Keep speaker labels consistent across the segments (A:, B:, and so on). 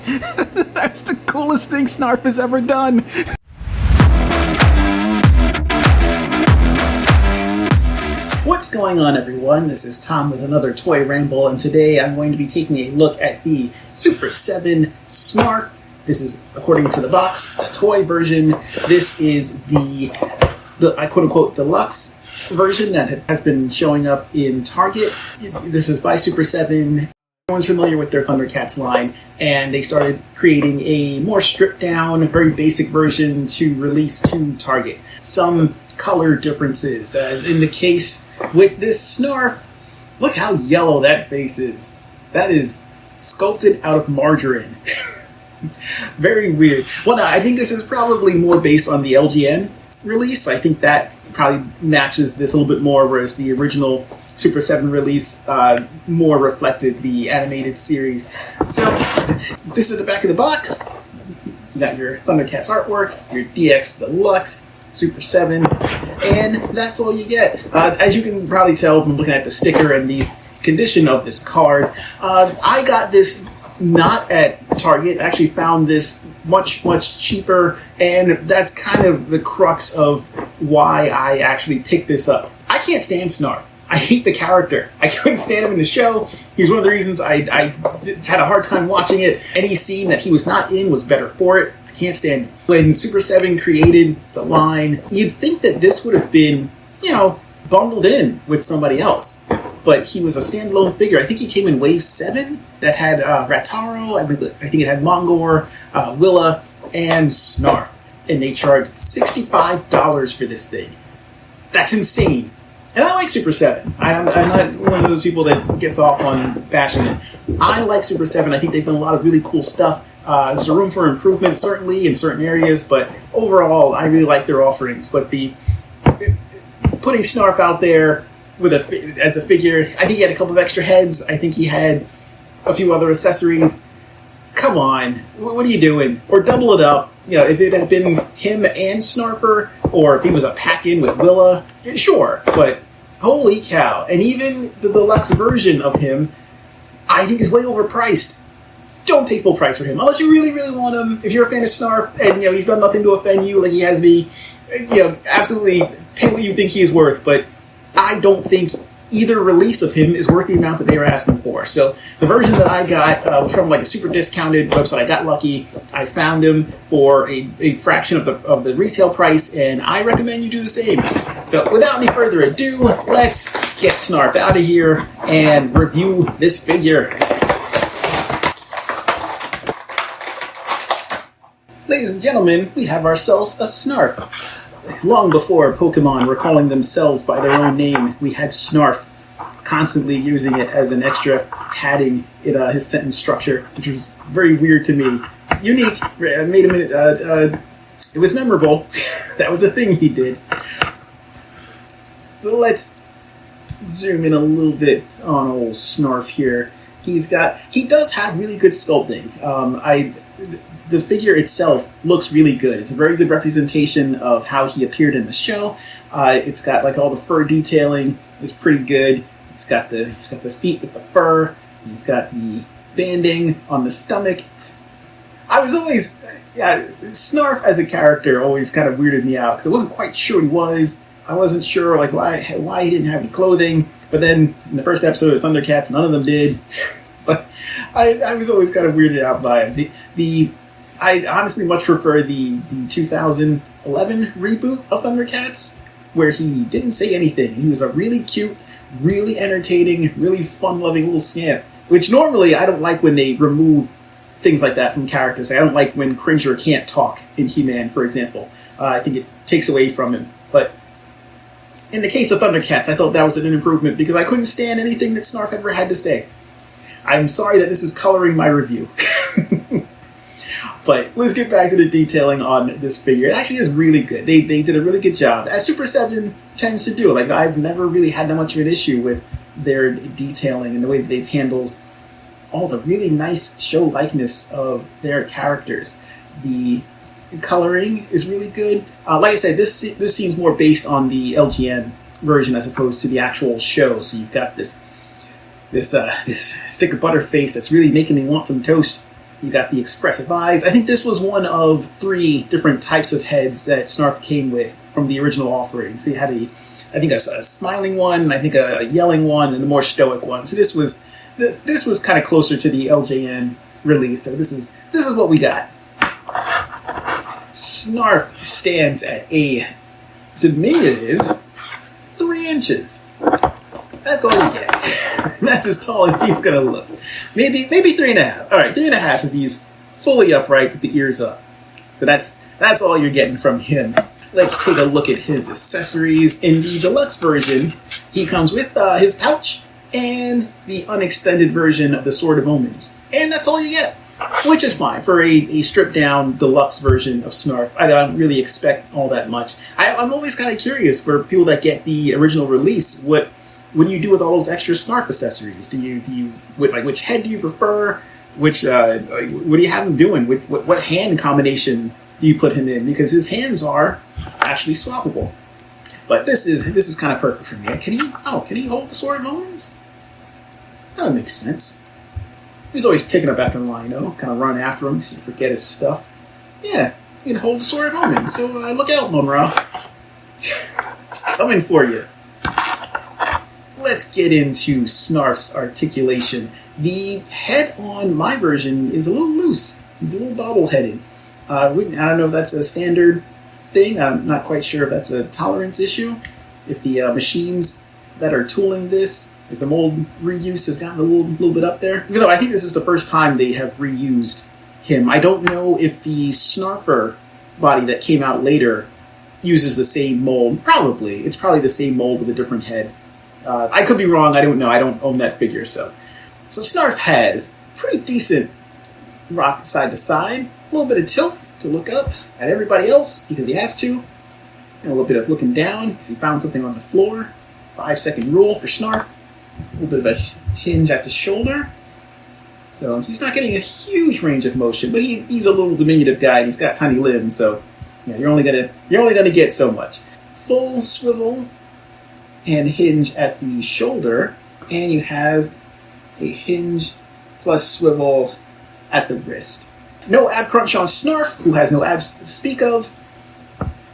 A: That's the coolest thing Snarf has ever done.
B: What's going on, everyone? This is Tom with another Toy Ramble, and today I'm going to be taking a look at the Super 7 Snarf. This is, according to the box, the toy version. This is the quote-unquote deluxe version that has been showing up in Target. This is by Super 7. Everyone's familiar with their Thundercats line, and they started creating a more stripped-down, very basic version to release to Target. Some color differences, as in the case with this Snarf. Look how yellow that face is. That is sculpted out of margarine. Very weird. Well, no, I think this is probably more based on the LGN release. I think that probably matches this a little bit more, whereas the original Super 7 release more reflected the animated series. So, this is the back of the box. You got your Thundercats artwork, your DX Deluxe, Super 7, and that's all you get. As you can probably tell from looking at the sticker and the condition of this card, I got this not at Target. I actually found this much cheaper, and that's kind of the crux of why I actually picked this up. I can't stand Snarf. I hate the character. I couldn't stand him in the show. He's one of the reasons I had a hard time watching it. Any scene that he was not in was better for it. I can't stand it. When Super 7 created the line, you'd think that this would have been, bundled in with somebody else. But he was a standalone figure. I think he came in Wave 7 that had Rataro, I think it had Mongor, Willa, and Snarf. And they charged $65 for this thing. That's insane. And I like Super 7. I'm not one of those people that gets off on bashing it. I like Super 7. I think they've done a lot of really cool stuff. There's a room for improvement, certainly, in certain areas, but overall, I really like their offerings. But putting Snarf out there as a figure, I think he had a couple of extra heads. I think he had a few other accessories. Come on, what are you doing? Or double it up. If it had been him and Snarfer, or if he was a pack-in with Willa, sure, but holy cow. And even the deluxe version of him, I think is way overpriced. Don't pay full price for him, unless you really, really want him. If you're a fan of Snarf, and he's done nothing to offend you like he has me, absolutely pay what you think he is worth, but I don't think either release of him is worth the amount that they were asking for. So the version that I got was from a super discounted website. I got lucky. I found him for a fraction of the retail price, and I recommend you do the same. So without any further ado, let's get Snarf out of here and review this figure. Ladies and gentlemen, we have ourselves a Snarf. Long before Pokemon were calling themselves by their own name, we had Snarf constantly using it as an extra padding in his sentence structure, which was very weird to me. Unique. Made him. It was memorable. That was a thing he did. So let's zoom in a little bit on old Snarf here. He does have really good sculpting. The figure itself looks really good. It's a very good representation of how he appeared in the show. It's got all the fur detailing is pretty good. He's got the feet with the fur. He's got the banding on the stomach. I was always Snarf as a character always kind of weirded me out because I wasn't quite sure what he was. I wasn't sure why he didn't have any clothing. But then in the first episode of Thundercats, none of them did. But I was always kind of weirded out by him. I honestly much prefer the 2011 reboot of Thundercats, where he didn't say anything. He was a really cute, really entertaining, really fun-loving little scamp, which normally I don't like when they remove things like that from characters. I don't like when Cringer can't talk in He-Man, for example. I think it takes away from him. But in the case of Thundercats, I thought that was an improvement because I couldn't stand anything that Snarf ever had to say. I'm sorry that this is coloring my review. But let's get back to the detailing on this figure. It actually is really good. They did a really good job, as Super 7 tends to do. I've never really had that much of an issue with their detailing and the way that they've handled all the really nice show likeness of their characters. The coloring is really good. Like I said, this seems more based on the LGN version as opposed to the actual show. So you've got this stick of butter face that's really making me want some toast. You got the expressive eyes. I think this was one of 3 different types of heads that Snarf came with from the original offering. So you had I think a smiling one, I think a yelling one, and a more stoic one. So this was kind of closer to the LJN release. So this is what we got. Snarf stands at a diminutive 3 inches. That's all you get. That's as tall as he's gonna look. Maybe 3.5. All right, 3.5 if he's fully upright with the ears up. So that's all you're getting from him. Let's take a look at his accessories. In the deluxe version, he comes with his pouch and the unextended version of the Sword of Omens, and that's all you get. Which is fine for a stripped-down deluxe version of Snarf. I don't really expect all that much. I'm always kind of curious for people that get the original release. What do you do with all those extra Snarf accessories? Which head do you prefer? What do you have him doing? What hand combination do you put him in? Because his hands are actually swappable. But this is kind of perfect for me. Can he hold the Sword of Omens? That makes sense. He's always picking up after Lino, kind of run after him so you forget his stuff. Yeah, you can hold the Sword of Omens, so look out, Monroe. It's coming for you. Let's get into Snarf's articulation. The head on my version is a little loose. He's a little bobble-headed. I don't know if that's a standard thing. I'm not quite sure if that's a tolerance issue. If the machines that are tooling this, if the mold reuse has gotten a little bit up there. Even though I think this is the first time they have reused him. I don't know if the Snarfer body that came out later uses the same mold. Probably. It's probably the same mold with a different head. I could be wrong. I don't know. I don't own that figure. So Snarf has pretty decent rock side to side. A little bit of tilt to look up at everybody else because he has to. And a little bit of looking down because he found something on the floor. 5-second rule for Snarf. A little bit of a hinge at the shoulder. So he's not getting a huge range of motion, but he's a little diminutive guy and he's got tiny limbs, so yeah, you're only gonna get so much. Full swivel and hinge at the shoulder, and you have a hinge plus swivel at the wrist. No ab crunch on Snarf, who has no abs to speak of.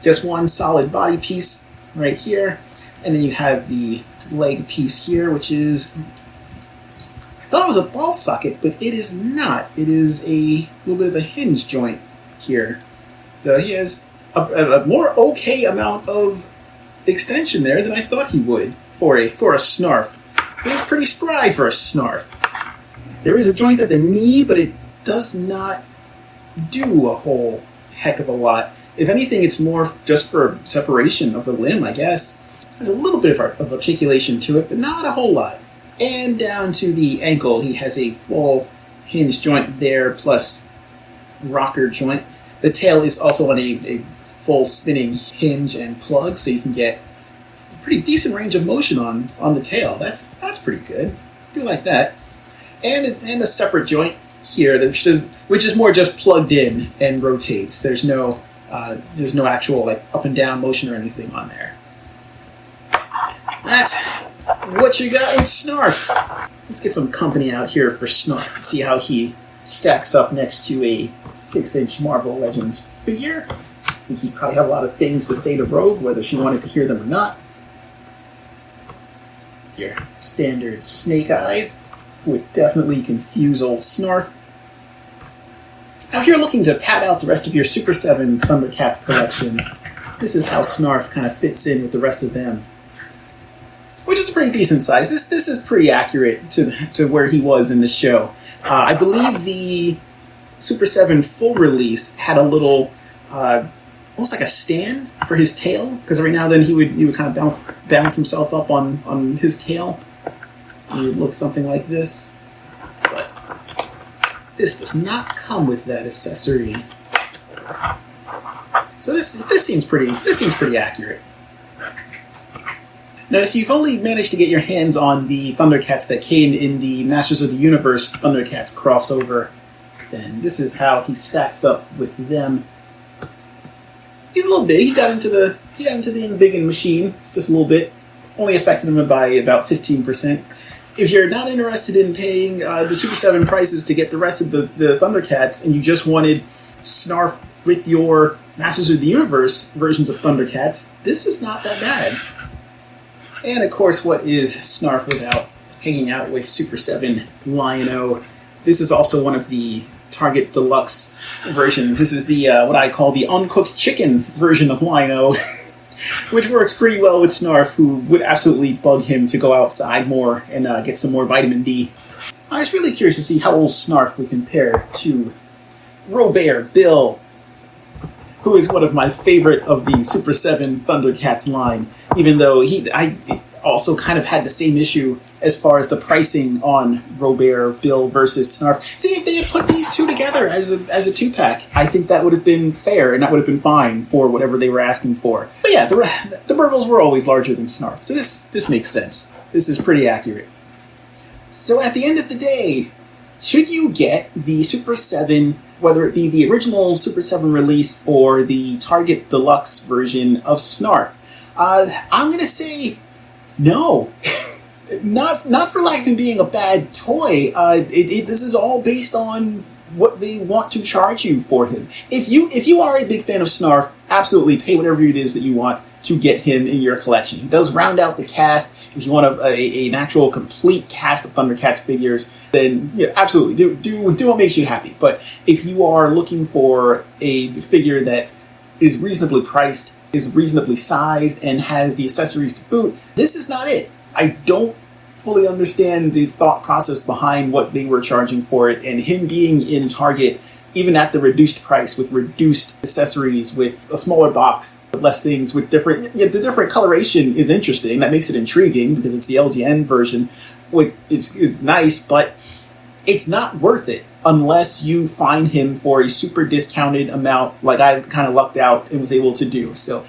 B: Just one solid body piece right here, and then you have the leg piece here, which is, I thought it was a ball socket, but it is not. It is a little bit of a hinge joint here. So he has a more okay amount of extension there than I thought he would for a Snarf. He's pretty spry for a Snarf. There is a joint at the knee, but it does not do a whole heck of a lot. If anything, it's more just for separation of the limb, I guess. There's a little bit of articulation to it, but not a whole lot. And down to the ankle, he has a full hinge joint there, plus rocker joint. The tail is also on a full spinning hinge and plug, so you can get a pretty decent range of motion on the tail. That's pretty good. I do like that. And a separate joint here, which is more just plugged in and rotates. There's no actual like up and down motion or anything on there. That's what you got with Snarf. Let's get some company out here for Snarf and see how he stacks up next to a 6-inch Marvel Legends figure. I think he'd probably have a lot of things to say to Rogue, whether she wanted to hear them or not. Your standard snake eyes would definitely confuse old Snarf. Now, if you're looking to pad out the rest of your Super 7 Thundercats collection, this is how Snarf kind of fits in with the rest of them. Which is a pretty decent size. This is pretty accurate to where he was in the show. I believe the Super 7 full release had a little, almost like a stand for his tail, because every now and then he would kind of bounce himself up on his tail. It would look something like this. But this does not come with that accessory. So this seems pretty accurate. Now, if you've only managed to get your hands on the Thundercats that came in the Masters of the Universe Thundercats crossover, then this is how he stacks up with them. He's a little big. He got into being big in machine just a little bit. Only affected him by about 15%. if you're not interested in paying the Super 7 prices to get the rest of the Thundercats, and you just wanted Snarf with your Masters of the Universe versions of Thundercats, this is not that bad. And of course, what is Snarf without hanging out with Super 7 Lion-O? This is also one of the Target Deluxe versions. This is the what I call the uncooked chicken version of Lion-O, which works pretty well with Snarf, who would absolutely bug him to go outside more and get some more vitamin D. I was really curious to see how old Snarf would compare to Robert Bill, who is one of my favorite of the Super 7 Thundercats line, even though I also kind of had the same issue as far as the pricing on Robert Bill versus Snarf. See, if they had put these two together as a two-pack, I think that would have been fair, and that would have been fine for whatever they were asking for. But yeah, the burbles were always larger than Snarf, so this makes sense. This is pretty accurate. So at the end of the day, should you get the Super 7, whether it be the original Super 7 release or the Target Deluxe version of Snarf? I'm going to say no. Not for lack of being a bad toy. This is all based on what they want to charge you for him. If you are a big fan of Snarf, absolutely pay whatever it is that you want to get him in your collection. He does round out the cast. If you want an actual complete cast of Thundercats figures, then yeah, absolutely do what makes you happy. But if you are looking for a figure that is reasonably priced, is reasonably sized, and has the accessories to boot, this is not it. I don't fully understand the thought process behind what they were charging for it, and him being in Target, even at the reduced price, with reduced accessories, with a smaller box, with less things, with different... Yeah, the different coloration is interesting. That makes it intriguing, because it's the LGN version, which is nice, but it's not worth it unless you find him for a super discounted amount, like I kind of lucked out and was able to do. So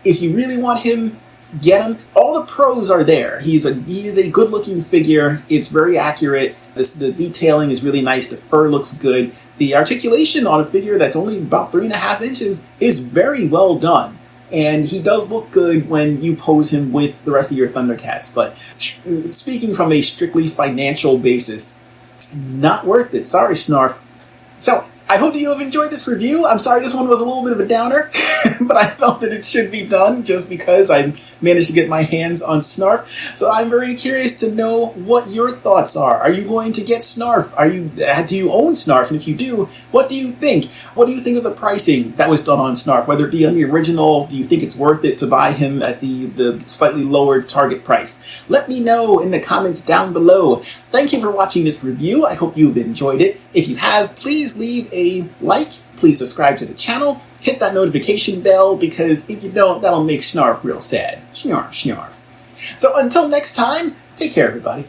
B: if you really want him, get him. All the pros are there. He is a good-looking figure. It's very accurate. The detailing is really nice. The fur looks good. The articulation on a figure that's only about 3.5 inches is very well done. And he does look good when you pose him with the rest of your Thundercats. But speaking from a strictly financial basis, not worth it. Sorry, Snarf. So, I hope that you have enjoyed this review. I'm sorry this one was a little bit of a downer, but I felt that it should be done just because I managed to get my hands on Snarf. So I'm very curious to know what your thoughts are. Are you going to get Snarf? Do you own Snarf? And if you do, what do you think? What do you think of the pricing that was done on Snarf? Whether it be on the original, do you think it's worth it to buy him at the slightly lower Target price? Let me know in the comments down below. Thank you for watching this review. I hope you've enjoyed it. If you have, please leave a like. Please subscribe to the channel. Hit that notification bell, because if you don't, that'll make Snarf real sad. Snarf, snarf. So until next time, take care, everybody.